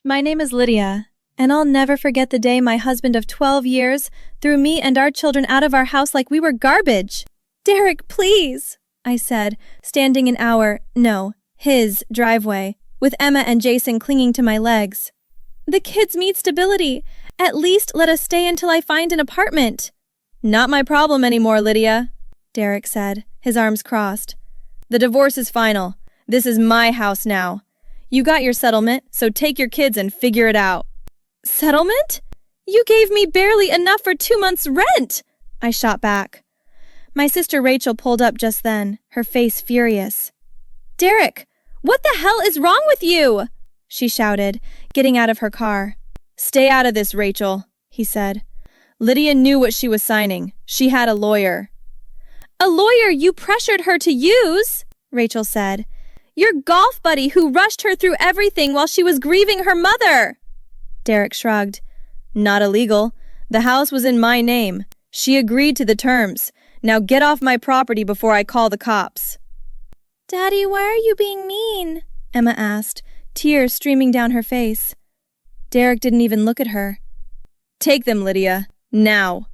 My name is Lydia, and I'll never forget the day my husband of 12 years threw me and our children out of our house like we were garbage. Derek, please, I said, standing in his driveway, with Emma and Jason clinging to my legs. The kids need stability. At least let us stay until I find an apartment. Not my problem anymore, Lydia, Derek said, his arms crossed. The divorce is final. This is my house now. You got your settlement, so take your kids and figure it out. Settlement? You gave me barely enough for 2 months' rent, I shot back. My sister Rachel pulled up just then, her face furious. Derek, what the hell is wrong with you? She shouted, getting out of her car. Stay out of this, Rachel, he said. Lydia knew what she was signing. She had a lawyer. A lawyer you pressured her to use, Rachel said. Your golf buddy who rushed her through everything while she was grieving her mother. Derek shrugged. Not illegal. The house was in my name. She agreed to the terms. Now get off my property before I call the cops. Daddy, why are you being mean? Emma asked, tears streaming down her face. Derek didn't even look at her. Take them, Lydia. Now.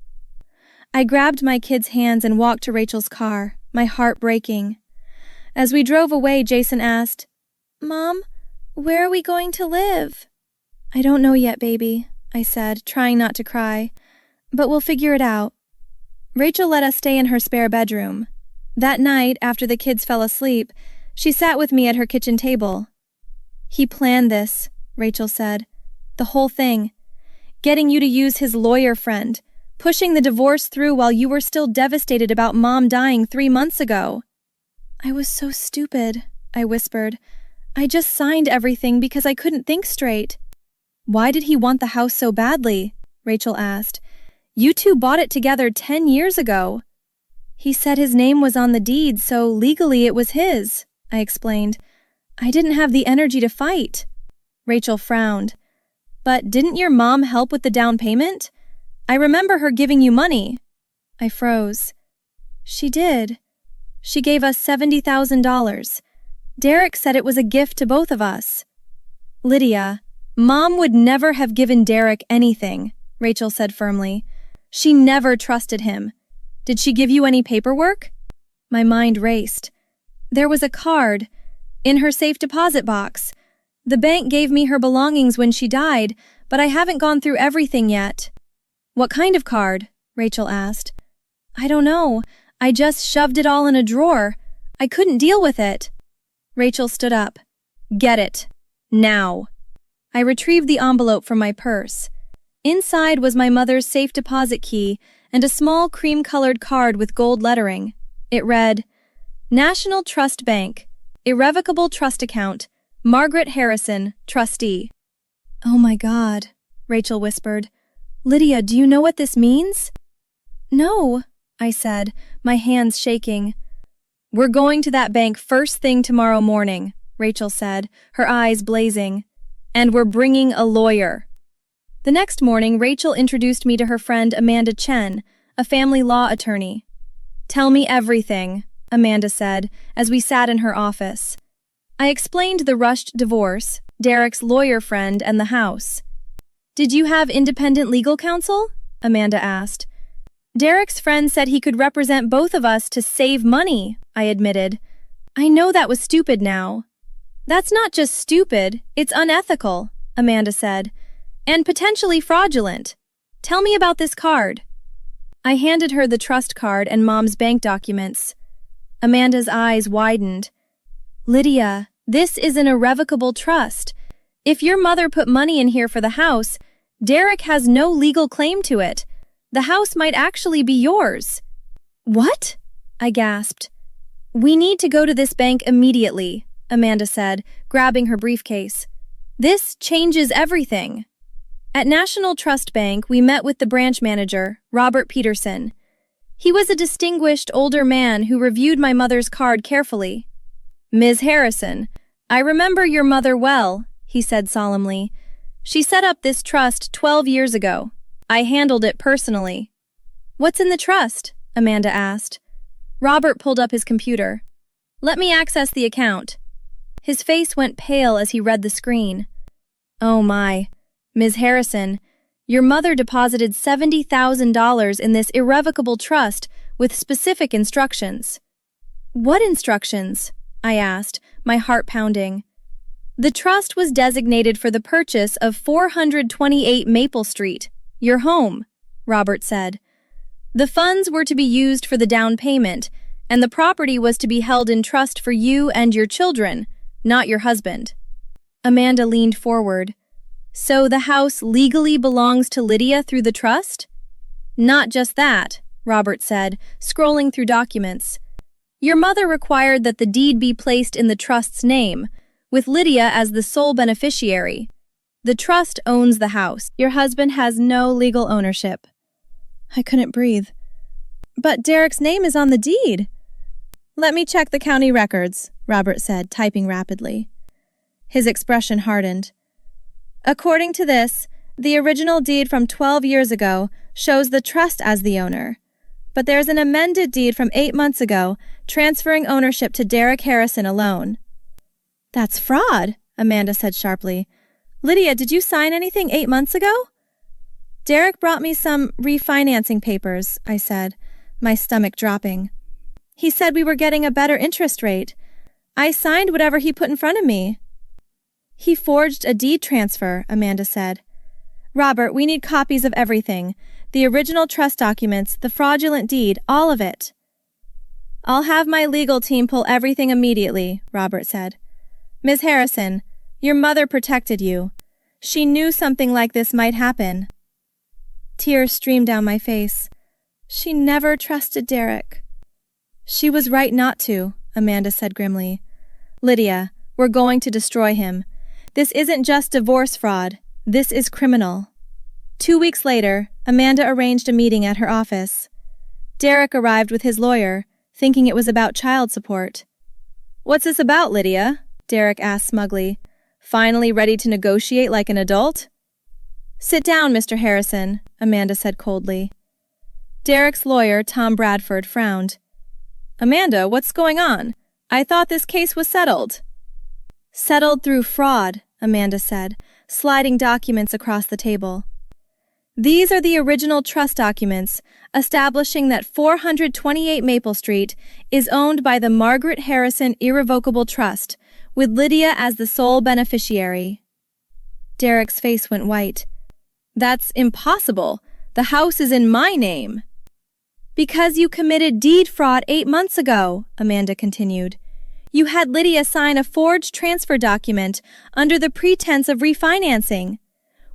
I grabbed my kids' hands and walked to Rachel's car, my heart breaking. As we drove away, Jason asked, Mom, where are we going to live? I don't know yet, baby, I said, trying not to cry. But we'll figure it out. Rachel let us stay in her spare bedroom. That night, after the kids fell asleep, she sat with me at her kitchen table. He planned this, Rachel said. The whole thing. Getting you to use his lawyer friend, pushing the divorce through while you were still devastated about Mom dying 3 months ago. I was so stupid, I whispered. I just signed everything because I couldn't think straight. Why did he want the house so badly? Rachel asked. You two bought it together 10 years ago. He said his name was on the deed, so legally it was his, I explained. I didn't have the energy to fight. Rachel frowned. But didn't your mom help with the down payment? I remember her giving you money. I froze. She did. She gave us $70,000. Derek said it was a gift to both of us. Lydia, Mom would never have given Derek anything, Rachel said firmly. She never trusted him. Did she give you any paperwork? My mind raced. There was a card in her safe deposit box. The bank gave me her belongings when she died, but I haven't gone through everything yet. What kind of card? Rachel asked. I don't know. I just shoved it all in a drawer. I couldn't deal with it. Rachel stood up. Get it. Now. I retrieved the envelope from my purse. Inside was my mother's safe deposit key and a small cream-colored card with gold lettering. It read, National Trust Bank, Irrevocable Trust Account, Margaret Harrison, Trustee. Oh my God, Rachel whispered. Lydia, do you know what this means? No, I said, my hands shaking. We're going to that bank first thing tomorrow morning, Rachel said, her eyes blazing. And we're bringing a lawyer. The next morning, Rachel introduced me to her friend Amanda Chen, a family law attorney. Tell me everything, Amanda said, as we sat in her office. I explained the rushed divorce, Derek's lawyer friend, and the house. Did you have independent legal counsel? Amanda asked. Derek's friend said he could represent both of us to save money, I admitted. I know that was stupid now. That's not just stupid, it's unethical, Amanda said. And potentially fraudulent. Tell me about this card. I handed her the trust card and Mom's bank documents. Amanda's eyes widened. Lydia, this is an irrevocable trust. If your mother put money in here for the house, Derek has no legal claim to it. The house might actually be yours. What? I gasped. We need to go to this bank immediately, Amanda said, grabbing her briefcase. This changes everything. At National Trust Bank, we met with the branch manager, Robert Peterson. He was a distinguished older man who reviewed my mother's card carefully. Ms. Harrison, I remember your mother well, he said solemnly. She set up this trust 12 years ago. I handled it personally. What's in the trust? Amanda asked. Robert pulled up his computer. Let me access the account. His face went pale as he read the screen. Oh my. Ms. Harrison, your mother deposited $70,000 in this irrevocable trust with specific instructions. What instructions? I asked, my heart pounding. The trust was designated for the purchase of 428 Maple Street, your home, Robert said. The funds were to be used for the down payment, and the property was to be held in trust for you and your children, not your husband. Amanda leaned forward. So the house legally belongs to Lydia through the trust? Not just that, Robert said, scrolling through documents. Your mother required that the deed be placed in the trust's name, with Lydia as the sole beneficiary. The trust owns the house. Your husband has no legal ownership. I couldn't breathe. But Derek's name is on the deed. Let me check the county records, Robert said, typing rapidly. His expression hardened. According to this, the original deed from 12 years ago shows the trust as the owner. But there's an amended deed from 8 months ago transferring ownership to Derek Harrison alone. That's fraud, Amanda said sharply. Lydia, did you sign anything 8 months ago? Derek brought me some refinancing papers, I said, my stomach dropping. He said we were getting a better interest rate. I signed whatever he put in front of me. He forged a deed transfer, Amanda said. Robert, we need copies of everything. The original trust documents, the fraudulent deed, all of it. I'll have my legal team pull everything immediately, Robert said. Ms. Harrison, your mother protected you. She knew something like this might happen. Tears streamed down my face. She never trusted Derek. She was right not to, Amanda said grimly. Lydia, we're going to destroy him. This isn't just divorce fraud. This is criminal. 2 weeks later, Amanda arranged a meeting at her office. Derek arrived with his lawyer, thinking it was about child support. What's this about, Lydia? Derek asked smugly. Finally ready to negotiate like an adult? Sit down, Mr. Harrison, Amanda said coldly. Derek's lawyer, Tom Bradford, frowned. Amanda, what's going on? I thought this case was settled. Settled through fraud, Amanda said, sliding documents across the table. These are the original trust documents establishing that 428 Maple Street is owned by the Margaret Harrison Irrevocable Trust, with Lydia as the sole beneficiary. Derek's face went white. That's impossible. The house is in my name. Because you committed deed fraud 8 months ago, Amanda continued. You had Lydia sign a forged transfer document under the pretense of refinancing.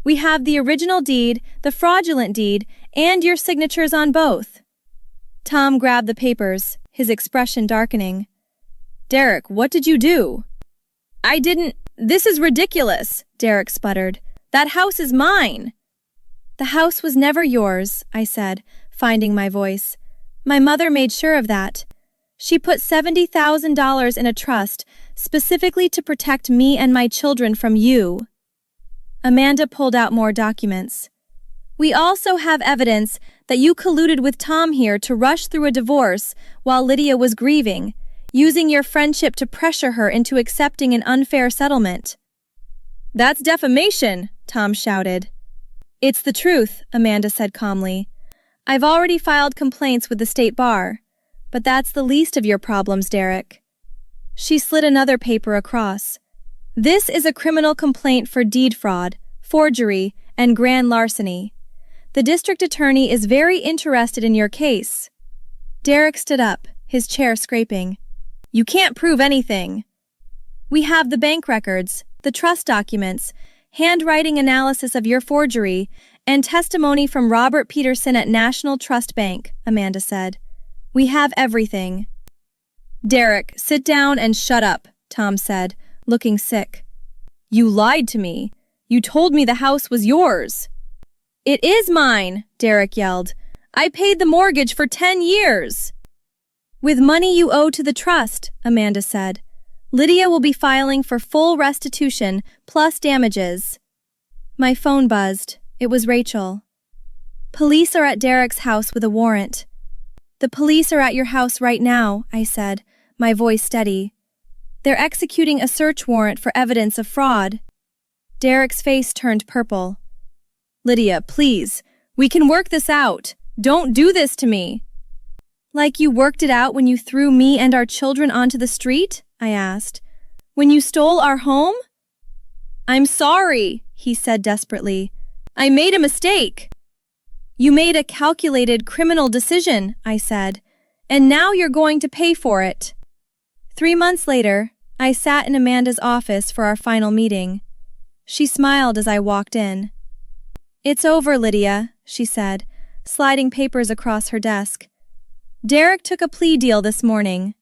We have the original deed, the fraudulent deed, and your signatures on both. Tom grabbed the papers, his expression darkening. Derek, what did you do? I didn't. This is ridiculous, Derek sputtered. That house is mine. The house was never yours, I said, finding my voice. My mother made sure of that. She put $70,000 in a trust specifically to protect me and my children from you. Amanda pulled out more documents. We also have evidence that you colluded with Tom here to rush through a divorce while Lydia was grieving, using your friendship to pressure her into accepting an unfair settlement. That's defamation, Tom shouted. It's the truth, Amanda said calmly. I've already filed complaints with the state bar, but that's the least of your problems, Derek. She slid another paper across. This is a criminal complaint for deed fraud, forgery, and grand larceny. The district attorney is very interested in your case. Derek stood up, his chair scraping. You can't prove anything. We have the bank records, the trust documents, handwriting analysis of your forgery, and testimony from Robert Peterson at National Trust Bank, Amanda said. We have everything. Derek, sit down and shut up, Tom said, looking sick. You lied to me. You told me the house was yours. It is mine, Derek yelled. I paid the mortgage for 10 years. With money you owe to the trust, Amanda said. Lydia will be filing for full restitution plus damages. My phone buzzed. It was Rachel. Police are at Derek's house with a warrant. The police are at your house right now, I said, my voice steady. They're executing a search warrant for evidence of fraud. Derek's face turned purple. Lydia, please, we can work this out. Don't do this to me. Like you worked it out when you threw me and our children onto the street? I asked. When you stole our home? I'm sorry, he said desperately. I made a mistake. You made a calculated criminal decision, I said, and now you're going to pay for it. 3 months later, I sat in Amanda's office for our final meeting. She smiled as I walked in. It's over, Lydia, she said, sliding papers across her desk. Derek took a plea deal this morning.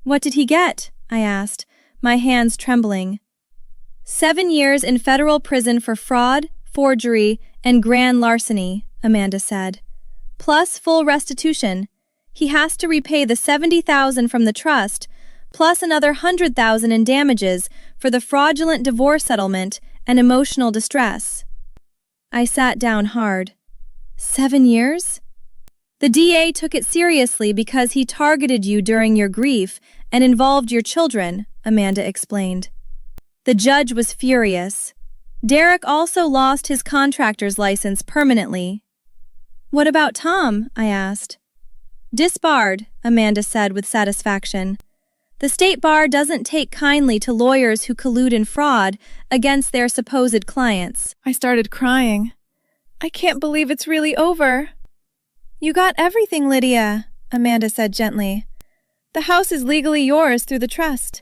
What did he get? I asked, my hands trembling. 7 years in federal prison for fraud, forgery, and grand larceny, Amanda said. Plus full restitution. He has to repay the $70,000 from the trust, plus another $100,000 in damages for the fraudulent divorce settlement and emotional distress. I sat down hard. 7 years? The DA took it seriously because he targeted you during your grief and involved your children, Amanda explained. The judge was furious. Derek also lost his contractor's license permanently. What about Tom? I asked. Disbarred, Amanda said with satisfaction. The state bar doesn't take kindly to lawyers who collude in fraud against their supposed clients. I started crying. I can't believe it's really over. You got everything, Lydia, Amanda said gently. The house is legally yours through the trust.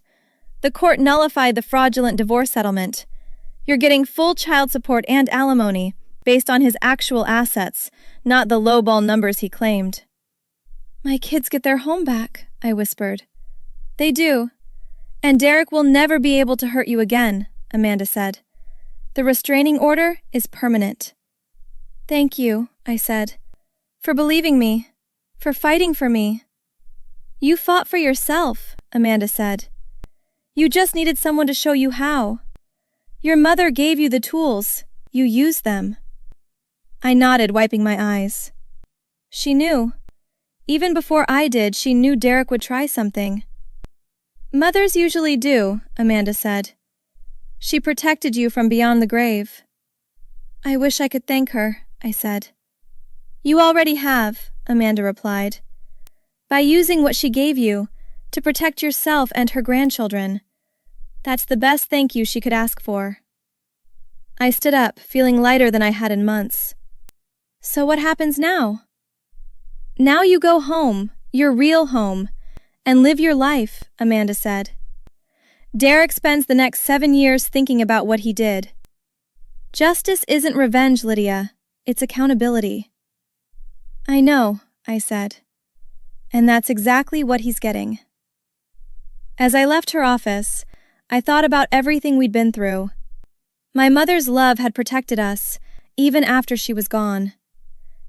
The court nullified the fraudulent divorce settlement. You're getting full child support and alimony based on his actual assets, not the lowball numbers he claimed. My kids get their home back, I whispered. They do. And Derek will never be able to hurt you again, Amanda said. The restraining order is permanent. Thank you, I said, for believing me, for fighting for me. You fought for yourself, Amanda said. You just needed someone to show you how. Your mother gave you the tools. You used them. I nodded, wiping my eyes. She knew. Even before I did, she knew Derek would try something. Mothers usually do, Amanda said. She protected you from beyond the grave. I wish I could thank her, I said. You already have, Amanda replied. By using what she gave you to protect yourself and her grandchildren. That's the best thank you she could ask for. I stood up, feeling lighter than I had in months. So what happens now? Now you go home, your real home, and live your life, Amanda said. Derek spends the next 7 years thinking about what he did. Justice isn't revenge, Lydia. It's accountability. I know, I said. And that's exactly what he's getting. As I left her office, I thought about everything we'd been through. My mother's love had protected us, even after she was gone.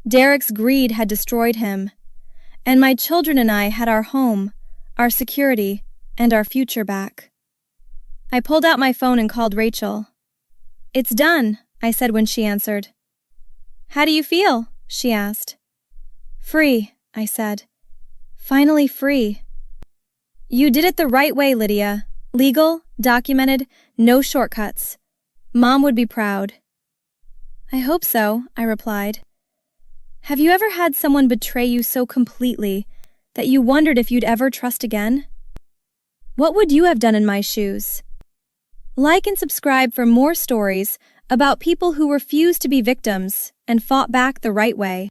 Derek's greed had destroyed him. And my children and I had our home, our security, and our future back. I pulled out my phone and called Rachel. It's done, I said when she answered. How do you feel? She asked. Free, I said. Finally free. You did it the right way, Lydia. Legal, documented, no shortcuts. Mom would be proud. I hope so, I replied. Have you ever had someone betray you so completely that you wondered if you'd ever trust again? What would you have done in my shoes? Like and subscribe for more stories about people who refused to be victims and fought back the right way.